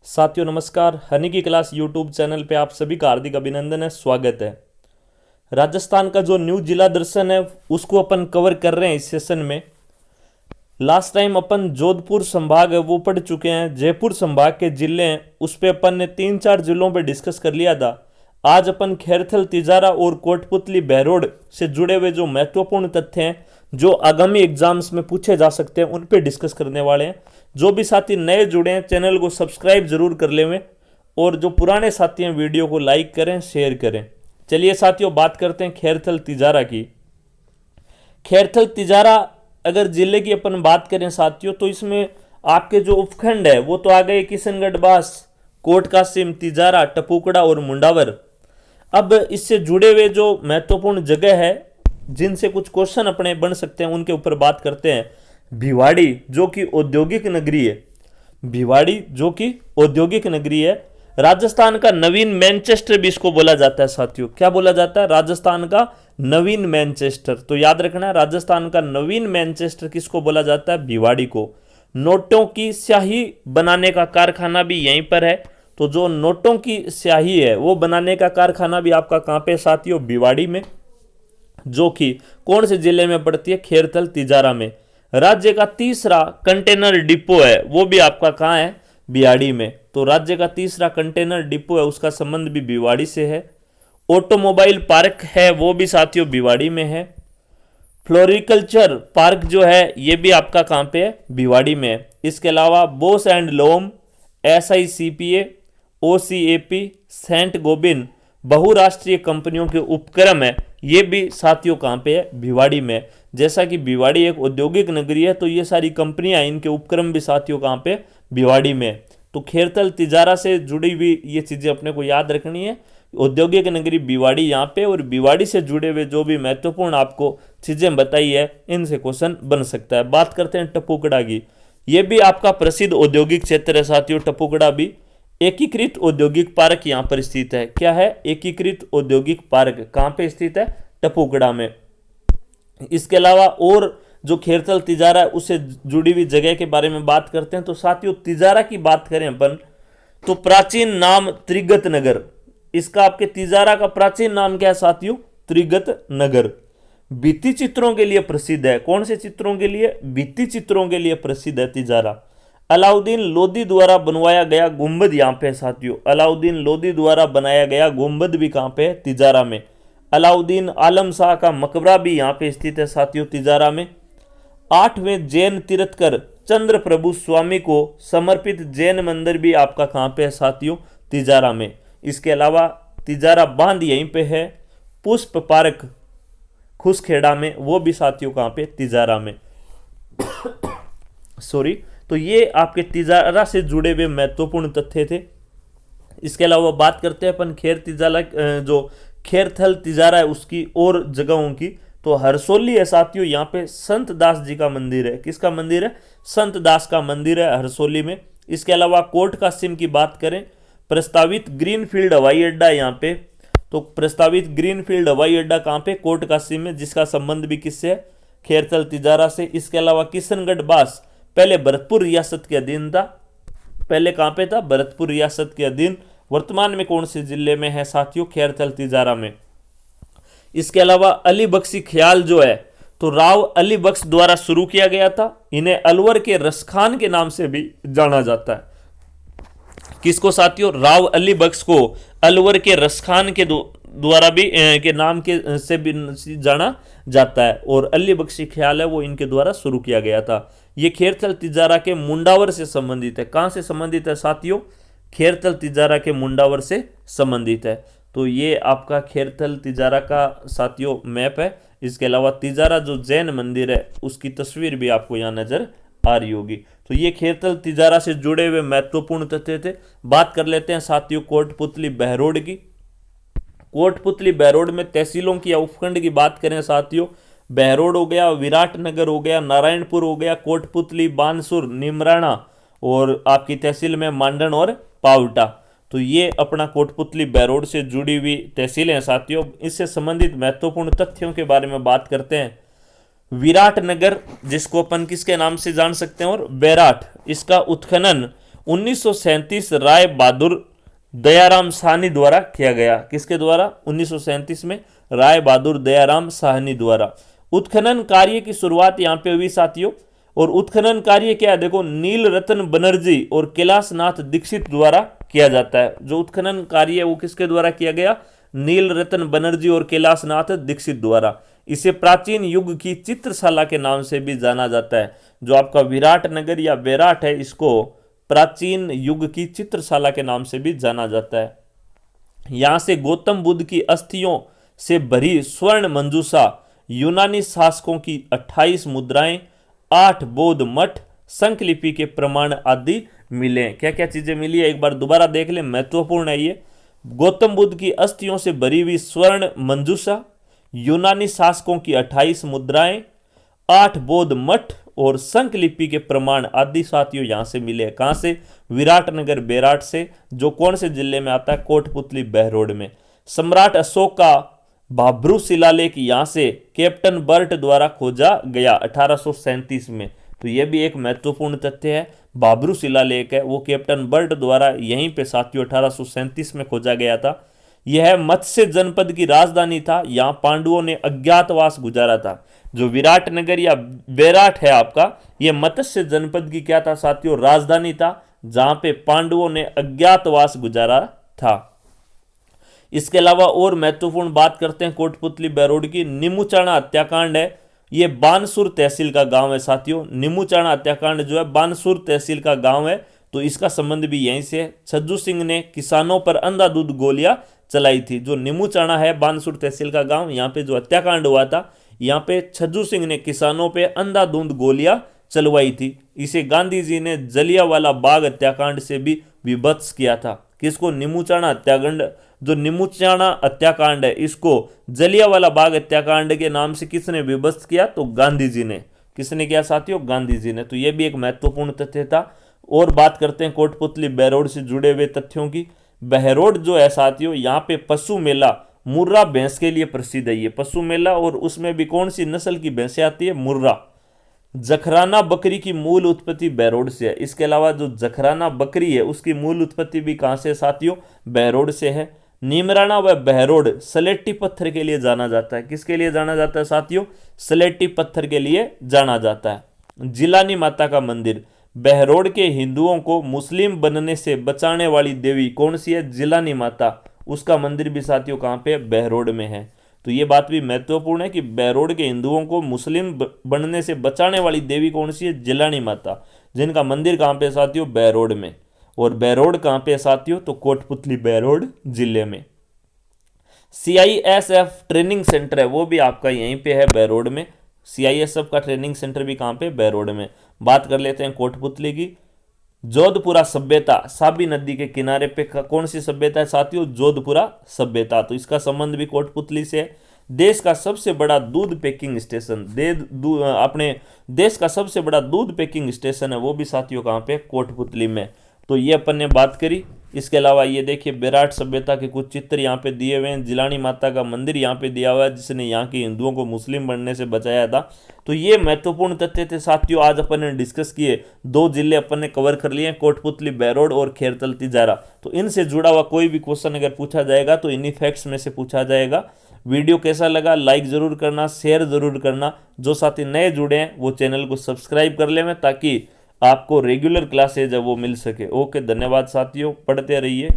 साथियों नमस्कार। हनी की क्लास यूट्यूब चैनल पे आप सभी का हार्दिक अभिनंदन है, स्वागत है। राजस्थान का जो न्यू जिला दर्शन है उसको अपन कवर कर रहे हैं इस सेशन में। लास्ट टाइम अपन जोधपुर संभाग है वो पढ़ चुके हैं, जयपुर संभाग के जिले हैं उस पे अपन ने 3-4 जिलों पे डिस्कस कर लिया था। आज अपन खैरथल, तिजारा और कोटपुतली, बहरोड से जुड़े हुए जो महत्वपूर्ण तथ्य हैं जो आगामी एग्जाम्स में पूछे जा सकते हैं उन पे डिस्कस करने वाले हैं। जो भी साथी नए जुड़े हैं चैनल को सब्सक्राइब जरूर कर लें और जो पुराने साथी हैं वीडियो को लाइक करें, शेयर करें। चलिए साथियों बात करते हैं खैरथल तिजारा की। खैरथल तिजारा अगर जिले की अपन बात करें साथियों तो इसमें आपके जो उपखंड है वो तो आ गए किशनगढ़, बास, कोट कासिम, तिजारा, टपुकड़ा और मुंडावर। अब इससे जुड़े हुए जो महत्वपूर्ण जगह है जिनसे कुछ क्वेश्चन अपने बन सकते हैं उनके ऊपर बात करते हैं। भिवाड़ी जो कि औद्योगिक नगरी है, भिवाड़ी जो कि औद्योगिक नगरी है। राजस्थान का नवीन मैनचेस्टर भी इसको बोला जाता है साथियों। क्या बोला जाता है? राजस्थान का नवीन मैनचेस्टर। तो याद रखना है राजस्थान का नवीन मैनचेस्टर किसको बोला जाता है? भिवाड़ी को। नोटों की स्याही बनाने का कारखाना भी यहीं पर है। तो जो नोटों की स्याही है वो बनाने का कारखाना भी आपका कहाँ पे साथियों? भिवाड़ी में, जो कि कौन से जिले में पड़ती है? खैरथल तिजारा में। राज्य का तीसरा कंटेनर डिपो है वो भी आपका कहाँ है? भिवाड़ी में। तो राज्य का तीसरा कंटेनर डिपो है उसका संबंध भी भिवाड़ी से है। ऑटोमोबाइल पार्क है वो भी साथियों भिवाड़ी में है। फ्लोरिकल्चर पार्क जो है ये भी आपका कहाँ पे है? भिवाड़ी में है। इसके अलावा Bausch and Lomb, SICPA, OCAP, Saint Gobain बहुराष्ट्रीय कंपनियों के उपक्रम है ये भी साथियों कहाँ पे है? भिवाड़ी में। जैसा कि भिवाड़ी एक औद्योगिक नगरी है तो ये सारी कंपनियां, इनके उपक्रम भी साथियों कहाँ पे? भिवाड़ी में। तो खैरथल तिजारा से जुड़ी हुई ये चीजें अपने को याद रखनी है। औद्योगिक नगरी भिवाड़ी यहाँ पे, और भिवाड़ी से जुड़े हुए जो भी महत्वपूर्ण आपको चीजें बताई है इनसे क्वेश्चन बन सकता है। बात करते हैं टपुकड़ा की। ये भी आपका प्रसिद्ध औद्योगिक क्षेत्र है साथियों। टपुकड़ा भी एकीकृत औद्योगिक पार्क यहाँ पर स्थित है। क्या है? एकीकृत औद्योगिक पार्क कहाँ पे स्थित है? टपुकड़ा में। इसके अलावा और जो खैरथल तिजारा है उससे जुड़ी हुई जगह के बारे में बात करते हैं। तो साथियों तिजारा की बात करें अपन तो प्राचीन नाम त्रिगत नगर। इसका आपके तिजारा का प्राचीन नाम क्या है साथियों? त्रिगत नगर। भित्ति चित्रों के लिए प्रसिद्ध है। कौन से चित्रों के लिए? भित्ति चित्रों के लिए प्रसिद्ध है तिजारा। अलाउद्दीन लोदी द्वारा बनवाया गया गुंबद यहाँ पे साथियों। अलाउद्दीन लोदी द्वारा बनाया गया गुंबद भी कहाँ पे है? तिजारा में। अलाउद्दीन आलम शाह का मकबरा भी यहाँ पे स्थित है साथियों तिजारा में। 8वें जैन तीर्थकर चंद्र प्रभु स्वामी को समर्पित जैन मंदिर भी आपका कहाँ पे है साथियों? तिजारा में। इसके अलावा तिजारा बांध यहीं पे है। पुष्प पार्क खुसखेड़ा में वो भी साथियों कहाँ पे? तिजारा में। सॉरी। तो ये आपके तिजारा से जुड़े हुए महत्वपूर्ण तथ्य थे। इसके अलावा बात करते हैं अपन जो खैरथल तिजारा है उसकी और जगहों की। तो हरसोली है साथियों, यहाँ पे संत दास जी का मंदिर है। किसका मंदिर है? संत दास का मंदिर है हरसोली में। इसके अलावा कोट कासिम की बात करें, प्रस्तावित ग्रीनफील्ड हवाई अड्डा यहाँ पे। तो प्रस्तावित ग्रीनफील्ड हवाई अड्डा कहाँ पे? कोट कासिम में, जिसका संबंध भी किससे है? खैरथल तिजारा से। इसके अलावा किशनगढ़, बास पहले भरतपुर रियासत के अधीन था। पहले कहाँ पे था? भरतपुर रियासत के अधीन। वर्तमान में कौन से जिले में है साथियों? खैरथल तिजारा में। इसके अलावा अली बख्शी ख्याल जो है तो राव अली बख्श द्वारा शुरू किया गया था। इन्हें अलवर के रसखान के नाम से भी जाना जाता है। किसको साथियों? राव अली बख्श को अलवर के रसखान के द्वारा भी के नाम के से भी जाना जाता है। और अली बख्शी ख्याल है वो इनके द्वारा शुरू किया गया था। ये खैरथल तिजारा के मुंडावर से संबंधित है। कहां से संबंधित है साथियों? खैरथल तिजारा के मुंडावर से संबंधित है। तो ये आपका खैरथल तिजारा का साथियों मैप है। इसके अलावा तिजारा जो जैन मंदिर है उसकी तस्वीर भी आपको यहाँ नजर आ रही होगी। तो ये खैरथल तिजारा से जुड़े हुए महत्वपूर्ण तथ्य थे। बात कर लेते हैं साथियों कोटपुतली, बहरोड की। कोटपुतली, बहरोड में तहसीलों की या उपखंड की बात करें साथियों, बहरोड हो गया, विराटनगर हो गया, नारायणपुर हो गया, कोटपुतली, बानसूर, निमराना और आपकी तहसील में मांडन और पावटा। तो ये अपना कोटपुतली बहरोड से जुड़ी हुई तहसीलें हैं साथियों। इससे संबंधित महत्वपूर्ण तथ्यों के बारे में बात करते हैं। विराटनगर जिसको अपन किसके नाम से जान सकते हैं? और बैराट, इसका उत्खनन 1937 राय बहादुर दयाराम साहनी द्वारा किया गया। किसके द्वारा? 1937 में राय बहादुर दयाराम साहनी द्वारा। उत्खनन कार्य की शुरुआत यहां पे हुई साथियों, और उत्खनन कार्य क्या है देखो, नील रतन बनर्जी और कैलाशनाथ दीक्षित द्वारा किया जाता है। जो उत्खनन कार्य है वो किसके द्वारा किया गया? नील रतन बनर्जी और कैलाशनाथ दीक्षित द्वारा। इसे प्राचीन युग की चित्रशाला के नाम से भी जाना जाता है। जो आपका विराट नगर या बेराट है, इसको प्राचीन युग की चित्रशाला के नाम से भी जाना जाता है। यहां से गौतम बुद्ध की अस्थियों से भरी स्वर्ण मंजूषा, यूनानी शासकों की 28 मुद्राएं, 8 बौद्ध मठ, संकलिपि के प्रमाण आदि मिले। क्या क्या चीजें मिली है एक बार दोबारा देख लें, महत्वपूर्ण है ये। गौतम बुद्ध की अस्थियों से भरी हुई स्वर्ण मंजूषा, यूनानी शासकों की 28 मुद्राएं, 8 बौद्ध मठ और संकलिपि के प्रमाण आदि साथियों यहां से मिले। कहां से? विराटनगर बेराट से, जो कौन से जिले में आता है? कोटपुतली बहरोड में। सम्राट अशोक का भाब्रू शिलालेख यहां से कैप्टन बर्ट द्वारा खोजा गया 1837 में। तो यह भी एक महत्वपूर्ण तथ्य है। भाब्रू शिलालेख है वो कैप्टन बर्ट द्वारा यहीं पे साथियों 1837 में खोजा गया था। यह मत्स्य जनपद की राजधानी था। यहां पांडवों ने अज्ञातवास गुजारा था। जो विराट नगर या बेराट है आपका, यह मत्स्य जनपद की क्या था साथियों? राजधानी था, जहां पे पांडवों ने अज्ञातवास गुजारा था। इसके अलावा और महत्वपूर्ण बात करते हैं कोटपुतली बहरोड की। निमुचाणा हत्याकांड है, ये बानसूर तहसील का गांव है साथियों। निमुचाणा हत्याकांड जो है बानसूर तहसील का गांव है, तो इसका संबंध भी यहीं से है। छज्जू सिंह ने किसानों पर अंधाधुंध गोलियां चलाई थी। जो निमुचाणा है बानसूर तहसील का गांव, यहाँ पे जो हत्याकांड हुआ था, यहाँ पे छज्जू सिंह ने किसानों पे अंधाधुंध गोलियां चलवाई थी। इसे गांधी जी ने जलियांवाला बाग हत्याकांड से भी विभत्स किया था। किसको? निमुचाणा हत्याकांड। जो निमुचाणा हत्याकांड है, इसको जलियांवाला बाग हत्याकांड के नाम से किसने विभत्स किया? तो गांधी जी ने। किसने किया साथियों? गांधी जी ने। तो यह भी एक महत्वपूर्ण तथ्य था। और बात करते हैं कोटपुतली बहरोड से जुड़े हुए तथ्यों की। बहरोड जो है साथियों, यहाँ पे पशु मेला मुर्रा भैंस के लिए प्रसिद्ध है। ये पशु मेला, और उसमें भी कौन सी नस्ल की भैंसें आती है? मुर्रा। जखराना बकरी की मूल उत्पत्ति बहरोड से है। इसके अलावा जो जखराना बकरी है उसकी मूल उत्पत्ति भी कहां से साथियों? बहरोड से है। नीमराणा व बहरोड सलेटी पत्थर के लिए जाना जाता है। किसके लिए जाना जाता है साथियों? सलेटी पत्थर के लिए जाना जाता है। जिलानी माता का मंदिर, बहरोड के हिंदुओं को मुस्लिम बनने से बचाने वाली देवी कौन सी है? जिलानी माता। उसका मंदिर भी साथियों कहां पे? बहरोड में है। तो ये बात भी महत्वपूर्ण है कि बहरोड के हिंदुओं को मुस्लिम बनने से बचाने वाली देवी कौन सी है? जिलानी माता, जिनका मंदिर कहां पे साथियों? बहरोड में। और बहरोड कहां पे साथियों? तो कोटपुतली बहरोड जिले में। CISF ट्रेनिंग सेंटर है, वो भी आपका यहीं पे है बहरोड में। CISF का ट्रेनिंग सेंटर भी कहां पे? बहरोड में। बात कर लेते हैं कोटपुतली की। जोधपुरा सभ्यता, साबी नदी के किनारे पे कौन सी सभ्यता है साथियों? जोधपुरा सभ्यता। तो इसका संबंध भी कोटपुतली से है। देश का सबसे बड़ा दूध पैकिंग स्टेशन, अपने देश का सबसे बड़ा दूध पैकिंग स्टेशन है, वो भी साथियों कहाँ पे? कोटपुतली में। तो ये अपन ने बात करी। इसके अलावा ये देखिए बेराट सभ्यता के कुछ चित्र यहाँ पे दिए हुए हैं। जिलानी माता का मंदिर यहाँ पे दिया हुआ है, जिसने यहाँ के हिंदुओं को मुस्लिम बनने से बचाया था। तो ये महत्वपूर्ण तथ्य थे साथियों, आज अपन ने डिस्कस किए। 2 जिले अपन ने कवर कर लिए, कोटपुतली बहरोड और खैरतल तिजारा। तो इनसे जुड़ा हुआ कोई भी क्वेश्चन अगर पूछा जाएगा तो इन्हीं फैक्ट्स में से पूछा जाएगा। वीडियो कैसा लगा लाइक जरूर करना, शेयर जरूर करना। जो साथी नए जुड़े हैं वो चैनल को सब्सक्राइब कर लें, ताकि आपको रेगुलर क्लासेज है वो मिल सके। ओके, धन्यवाद साथियों, पढ़ते रहिए।